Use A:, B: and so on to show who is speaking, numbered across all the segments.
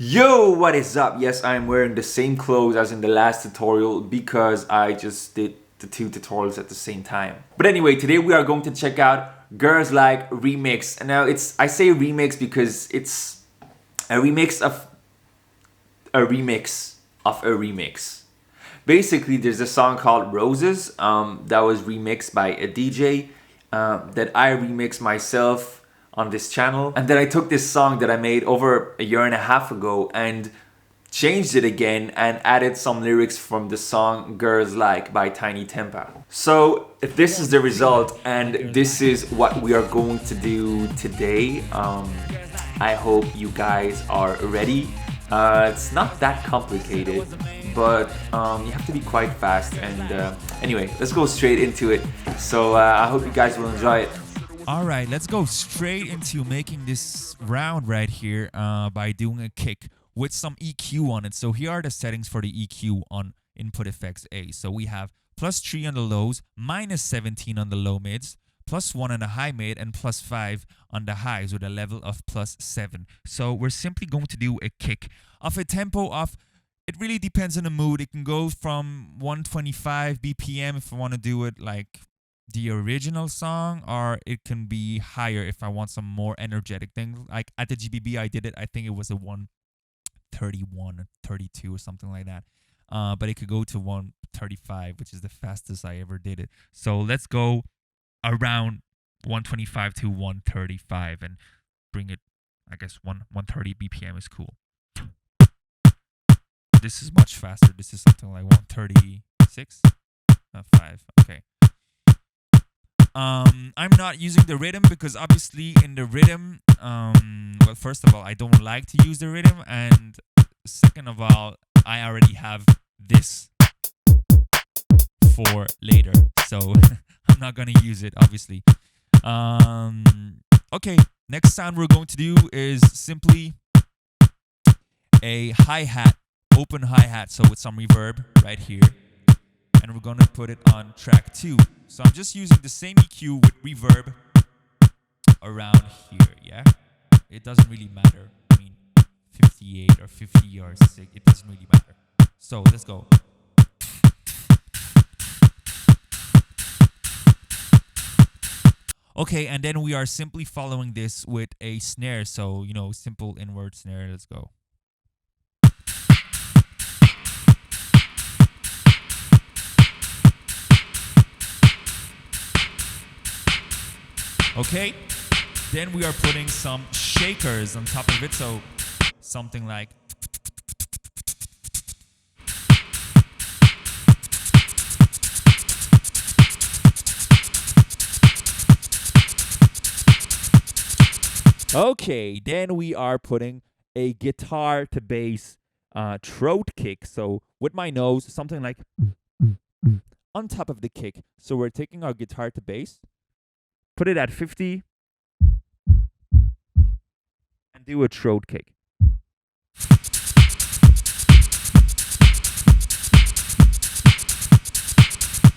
A: Yo, what is up? Yes, I'm wearing the same clothes as in the last tutorial because I just did the two tutorials at the same time. But anyway, today we are going to check out Girls Like Remix. And now I say remix because it's a remix of a remix of a remix. Basically, there's a song called Roses that was remixed by a DJ that I remixed myself on this channel. And then I took this song that I made over a year and a half ago and changed it again and added some lyrics from the song Girls Like by Tiny Tempa. So this is the result and this is what we are going to do today. I hope you guys are ready. It's not that complicated, but you have to be quite fast. And anyway, let's go straight into it. So I hope you guys will enjoy it.
B: All right, let's go straight into making this round right here by doing a kick with some EQ on it. So here are the settings for the EQ on Input Effects A. So we have +3 on the lows, -17 on the low mids, +1 on the high mid, and +5 on the highs with a level of +7. So we're simply going to do a kick of a tempo of, it really depends on the mood. It can go from 125 BPM if I want to do it like the original song, or it can be higher if I want some more energetic thing. Like at the GBB I did it, I think it was a 131 or 32 or something like that. But it could go to 135, which is the fastest I ever did it. So let's go around 125 to 135 and bring it, I guess 130 BPM is cool. This is much faster. This is something like 136, 5, okay. I'm not using the rhythm because obviously in the rhythm, well, first of all, I don't like to use the rhythm, and second of all, I already have this for later, so I'm not gonna use it, obviously. Okay, next sound we're going to do is simply a hi-hat, open hi-hat, so with some reverb right here. And we're gonna put it on track 2. So I'm just using the same EQ with reverb around here, yeah? It doesn't really matter. I mean, 58 or 50 or 6, it doesn't really matter. So let's go. Okay, and then we are simply following this with a snare. So, you know, simple inward snare. Let's go. Okay, then we are putting some shakers on top of it, so something like okay, then we are putting a guitar to bass throat kick, so with my nose, something like on top of the kick. So we're taking our guitar to bass, put it at 50, and do a throat kick.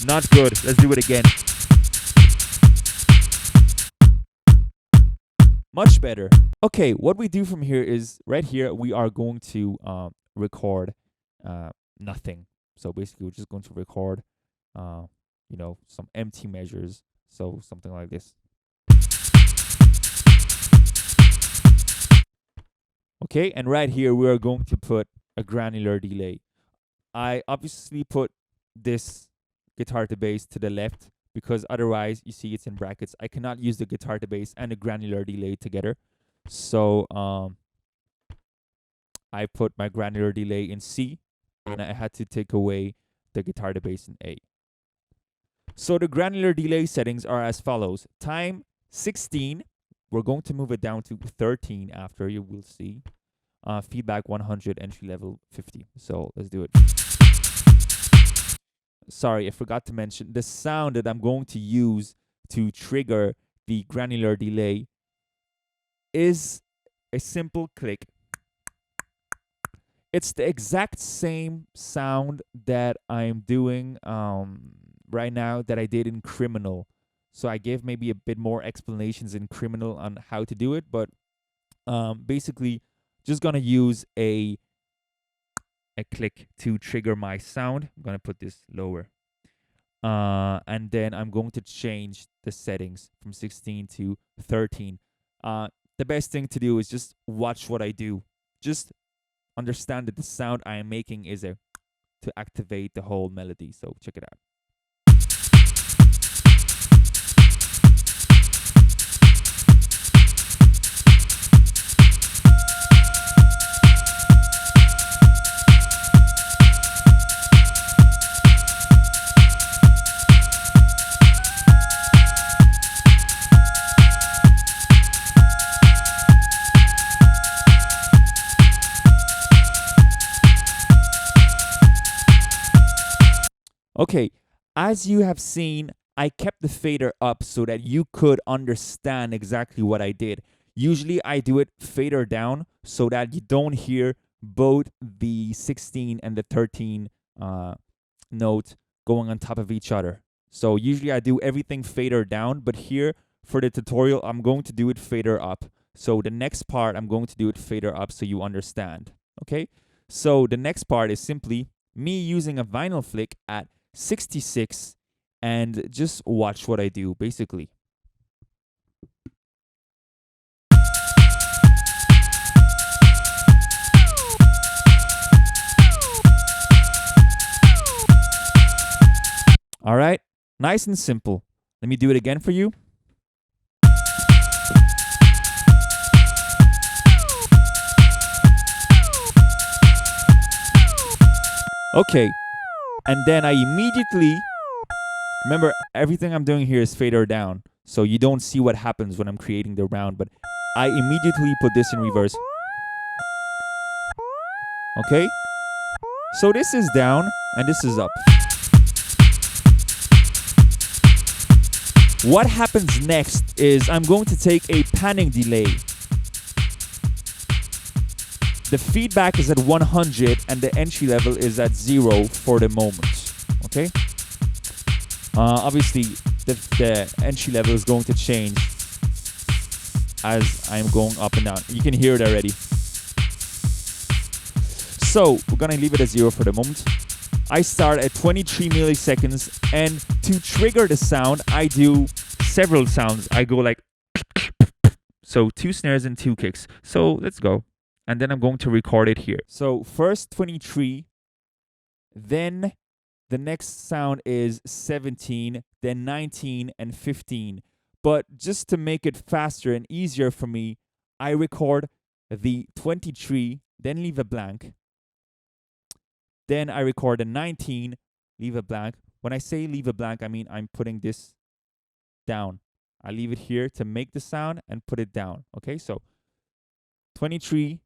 B: Not good. Let's do it again. Much better. Okay, what we do from here is, right here, we are going to record nothing. So basically, we're just going to record, you know, some empty measures. So something like this. Okay, and right here we are going to put a granular delay. I obviously put this guitar to bass to the left because otherwise, you see it's in brackets. I cannot use the guitar to bass and the granular delay together. So I put my granular delay in C, and I had to take away the guitar to bass in A. So the granular delay settings are as follows. Time 16. We're going to move it down to 13 after, you will see. Feedback 100, entry level 50. So let's do it. Sorry, I forgot to mention the sound that I'm going to use to trigger the granular delay is a simple click. It's the exact same sound that I'm doing right now that I did in Criminal. So I gave maybe a bit more explanations in Criminal on how to do it, but basically just gonna use a click to trigger my sound. I'm gonna put this lower. And then I'm going to change the settings from 16 to 13. The best thing to do is just watch what I do. Just understand that the sound I am making is to activate the whole melody. So check it out. Okay, as you have seen, I kept the fader up so that you could understand exactly what I did. Usually I do it fader down so that you don't hear both the 16 and the 13 note going on top of each other. So usually I do everything fader down, but here for the tutorial, I'm going to do it fader up. So the next part, I'm going to do it fader up so you understand. Okay, so the next part is simply me using a vinyl flick at 66 and just watch what I do basically. All right, nice and simple. Let me do it again for you. Okay, and then I immediately, remember everything I'm doing here is fader down, so you don't see what happens when I'm creating the round, but I immediately put this in reverse. Okay, so this is down and this is up. What happens next is I'm going to take a panning delay. The feedback is at 100 and the entry level is at 0 for the moment. Okay? Obviously, the entry level is going to change as I'm going up and down. You can hear it already. So we're gonna leave it at 0 for the moment. I start at 23 milliseconds, and to trigger the sound, I do several sounds. I go like, so 2 snares and 2 kicks. So let's go. And then I'm going to record it here. So first 23, then the next sound is 17, then 19 and 15. But just to make it faster and easier for me, I record the 23, then leave a blank. Then I record a 19, leave a blank. When I say leave a blank, I mean I'm putting this down. I leave it here to make the sound and put it down. Okay, so 23,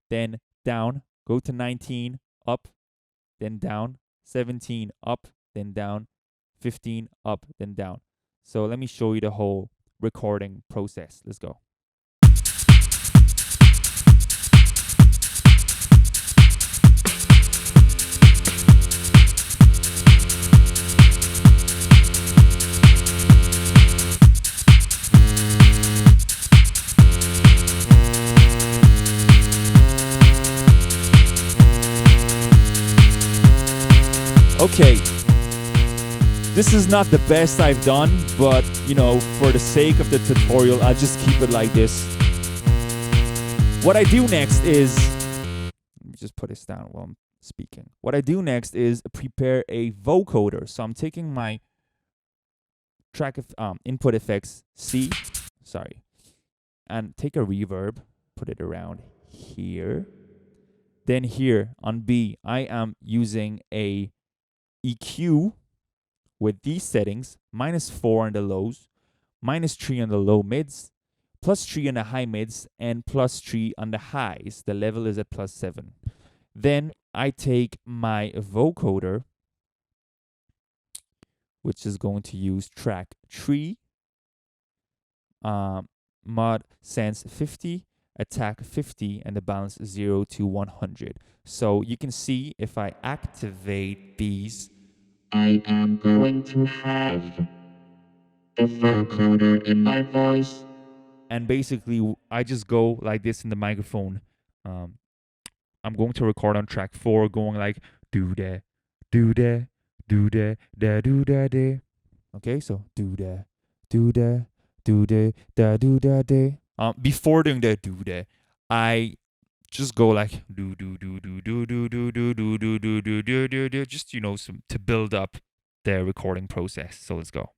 B: then down, go to 19, up, then down, 17, up, then down, 15, up, then down. So let me show you the whole recording process. Let's go. Okay, this is not the best I've done, but you know, for the sake of the tutorial, I'll just keep it like this. What I do next is, let me just put this down while I'm speaking. What I do next is prepare a vocoder. So I'm taking my track of input effects C, and take a reverb, put it around here. Then here on B, I am using a EQ with these settings, -4 on the lows, -3 on the low mids, +3 on the high mids, and +3 on the highs. The level is at +7. Then I take my vocoder, which is going to use track 3, mod sense 50, attack 50, and the balance 0 to 100. So you can see if I activate these,
C: I am going to have the vocoder in my voice.
B: and basically I just go like this in the microphone. I'm going to record on track 4, going like do da, do da, do da, da do da da. Okay, so do da, do da, do da, da do da da. Before doing the do da, I just go like do do do do do do do do do do do do do do do, just some to build up the recording process. So let's go.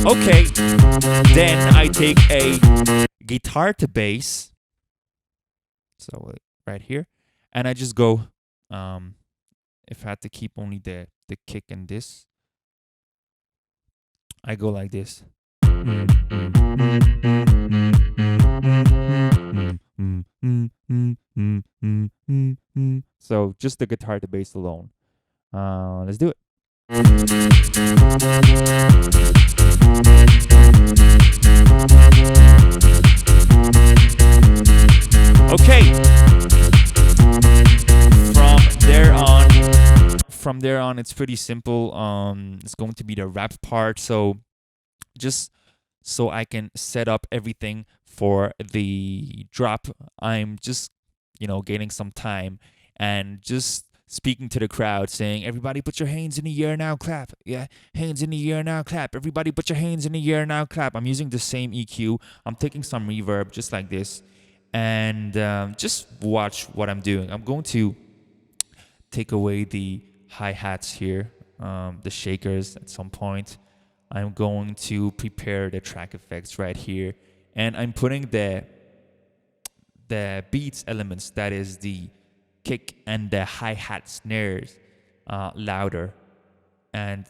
B: Okay, then I take a guitar to bass, so right here, and I just go, if I had to keep only the kick and this, I go like this. So just the guitar to bass alone. Let's do it. Okay. From there on, it's pretty simple. It's going to be the rap part. So just so I can set up everything for the drop, I'm just, gaining some time and just speaking to the crowd, saying, everybody put your hands in the air now, clap. Yeah, hands in the air now, clap. Everybody put your hands in the air now, clap. I'm using the same EQ. I'm taking some reverb just like this. And just watch what I'm doing. I'm going to take away the hi-hats here, the shakers at some point. I'm going to prepare the track effects right here. And I'm putting the beats elements, that is the kick and the hi-hat snares, louder. And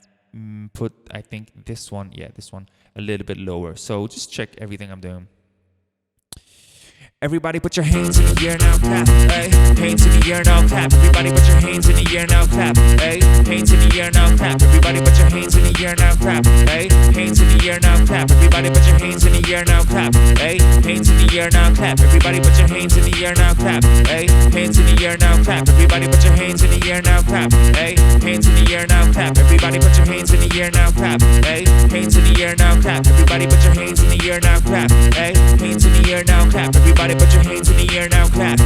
B: put, I think this one a little bit lower. So just check everything I'm doing. Everybody put your hands in the air now, clap. Hey, hands in the air now, clap. Everybody put your hands in the air now, clap. Hey, hands in the air now, clap. Everybody put your hands in the air now, clap. Hey, hands in the air now, clap. Everybody put your hands in the air now, clap. Hey, hands in the air now, clap. Everybody put your hands in the air now, clap. Hey, hands in the air now, clap. Everybody put your hands in the air now, clap. Hey, hands in the air now, clap. Everybody put your hands in the air now, clap. Hey, hands in the air now, clap. Everybody put your hands in the air now, clap. Hey, hands in the air now, clap. Everybody put your hands in the air now, clap.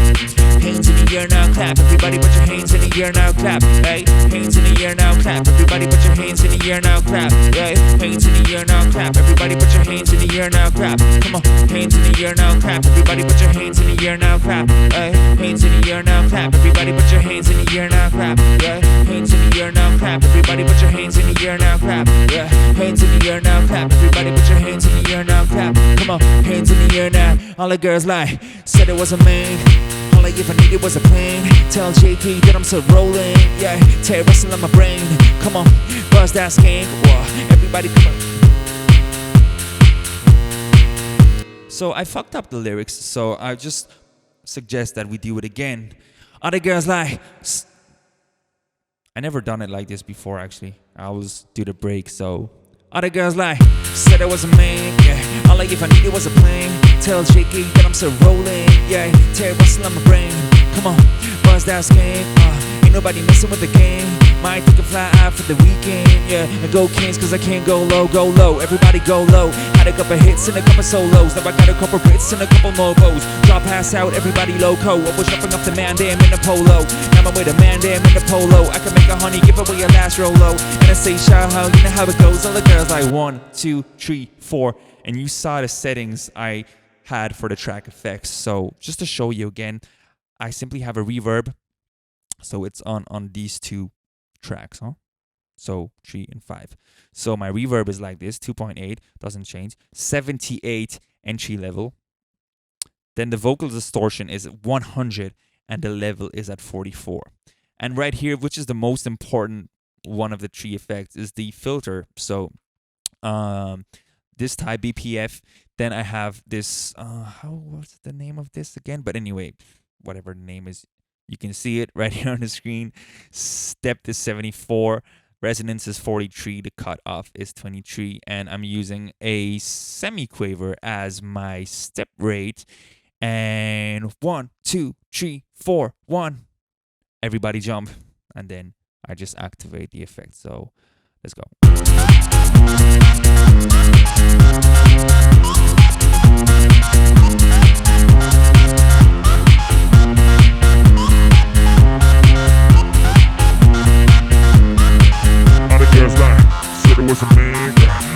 B: Hands in the air now, clap. Everybody put your hands in the air now, clap. Hey, hands in the air now, clap. Everybody put your hands in the air now, clap. Hey, hands in the air now, clap. Everybody put your hands in the air now, clap. Come on, hands in the air now, clap. Everybody put your hands in the air now, clap. Hey, hands in the air now, clap. Everybody put your hands in the air now, clap. Yeah, hands in the air now, clap. Everybody put your hands in the air now, clap. Yeah, hands in the air now, clap. Everybody put your hands in the air now, clap. Come on, hands in the air now. All the girls like, said it was a man. All I ever needed was a plan. Tell JP that I'm still rolling. Yeah, terrorism on my brain. Come on, buzz that skank. Whoa, everybody come on. So I fucked up the lyrics, so I just suggest that we do it again. Other girls like, I never done it like this before actually. I always do the break, so other girls like, said I was a man, yeah. All I ever needed was a plan. Tell JK that I'm still rolling, yeah. Terrorism on my brain. Come on, buzz that skank. Ain't nobody messing with the game. Might take a fly out for the weekend, yeah. And go Kings, cause I can't go low, go low. Everybody go low. Had a couple hits and a couple solos. Now I got a couple Brits and a couple mobos. Drop pass out, everybody loco. I was jumping off the man damn in the polo. Now I'm with a man damn in the polo. I can make a honey, give away a last Rolo. And I say shout out, you know how it goes. All the girls like 1, 2, 3, 4. And you saw the settings I had for the track effects. So just to show you again, I simply have a reverb. So it's on these two tracks, huh? So 3 and 5. So my reverb is like this, 2.8, doesn't change. 78 entry level. Then the vocal distortion is 100 and the level is at 44. And right here, which is the most important one of the 3 effects, is the filter. So this type BPF. Then I have this, what's the name of this again? But anyway, whatever the name is, you can see it right here on the screen. Step is 74, resonance is 43, the cutoff is 23, and I'm using a semi-quaver as my step rate. And 1, 2, 3, 4, 1. Everybody jump. And then I just activate the effect. So let's go.
D: Was a man,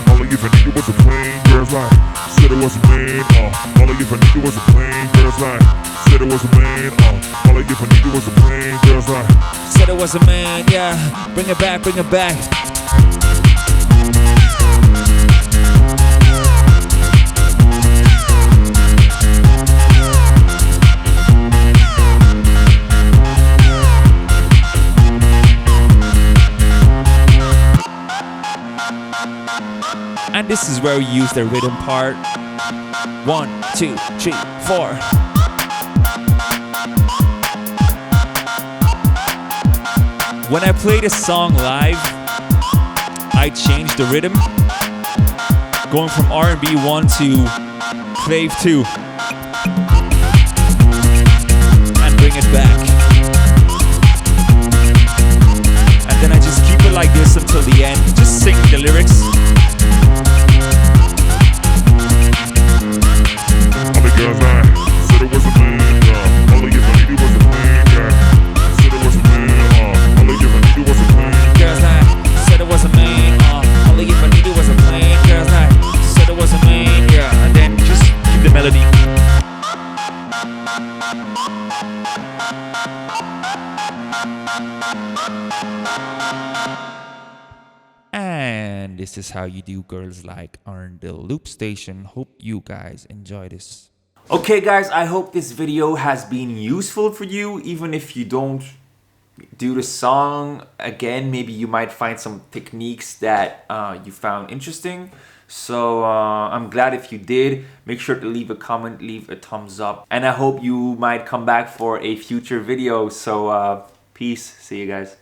D: all I ever needed was a plain girl's life. Said it was a man, all I ever needed was a plain girl's life. Said it was a man, all I ever needed was a plain girl's life.
B: Said it was a man, yeah. Bring it back, bring it back. And this is where we use the rhythm part. 1, 2, 3, 4. When I play the song live, I change the rhythm, going from R&B 1 to Clave 2, and bring it back. And then I just keep it like this until the end, just sing the lyrics.
D: Girls lie, said it was a man, all I ever needed was a man, yeah. Said it was a man, all I ever needed was a man.
B: Girls lie, said it was a man, all I ever needed was a man. Girls lie, said it was a man, yeah. And then just keep the melody. And this is how you do Girls Like on the Loopstation. Hope you guys enjoy this.
A: Okay guys, I hope this video has been useful for you. Even if you don't do the song again, maybe you might find some techniques that you found interesting. So I'm glad if you did. Make sure to leave a comment, leave a thumbs up, and I hope you might come back for a future video. So peace, see you guys.